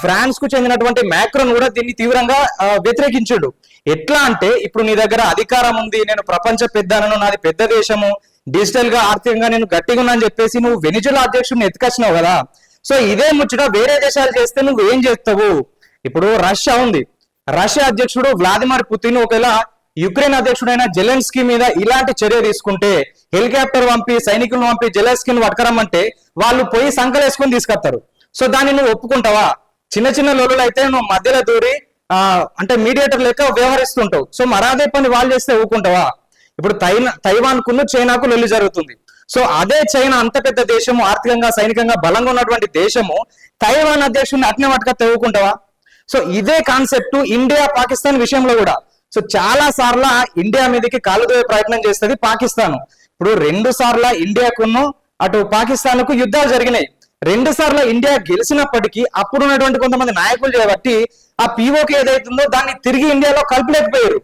France కు చెందినటువంటి Macron కూడా దీన్ని తీవ్రంగా వ్యతిరేకించాడు. ఎట్లా అంటే ఇప్పుడు నీ దగ్గర అధికారం ఉంది, నేను ప్రపంచ పెద్దనను, నాది పెద్ద దేశము, డిజిటల్ గా ఆర్థికంగా నేను గట్టిగా ఉన్నా అని చెప్పేసి నువ్వు వెనిజులా అధ్యక్షుడిని ఎత్తుకొచ్చినావు కదా. సో ఇదే ముచ్చట వేరే దేశాలు చేస్తే నువ్వు ఏం చేస్తావు? ఇప్పుడు రష్యా ఉంది, రష్యా అధ్యక్షుడు వ్లాదిమిర్ పుతిన్ ఒకవేళ యుక్రెయిన్ అధ్యక్షుడైన జెలెన్స్కీ మీద ఇలాంటి చర్య తీసుకుంటే, హెలికాప్టర్ పంపి సైనికులను పంపి జెలెన్స్కీని పట్టుకరమ్మంటే వాళ్ళు పోయి సంకలేసుకొని తీసుకొస్తారు. సో దాన్ని నువ్వు ఒప్పుకుంటావా? చిన్న చిన్న లోలు అయితే నువ్వు మధ్యలో దూరి అంటే మీడియేటర్ లెక్క వ్యవహరిస్తుంటావు. సో మరాదే పని వాళ్ళు చేస్తే ఒప్పుకుంటావా? ఇప్పుడు తైవాన్ కును చైనాకు లొల్లి జరుగుతుంది. సో అదే చైనా అంత పెద్ద దేశము, ఆర్థికంగా సైనికంగా బలంగా ఉన్నటువంటి దేశము తైవాన్ అధ్యక్షుడిని అట్నే మటుక తెవ్వుకుంటావా? సో ఇదే కాన్సెప్ట్ ఇండియా పాకిస్తాన్ విషయంలో కూడా. సో చాలా సార్లు ఇండియా మీదకి కాలుదోయే ప్రయత్నం చేస్తుంది పాకిస్తాన్. ఇప్పుడు 2 సార్లు ఇండియాకును అటు పాకిస్తాన్ కు యుద్ధాలు జరిగినాయి. 2 సార్లు ఇండియా గెలిచినప్పటికీ అప్పుడు ఉన్నటువంటి కొంతమంది నాయకులు చేయబట్టి ఆ పీఓకే ఏదైతుందో దాన్ని తిరిగి ఇండియాలో కలపలేకపోయారు.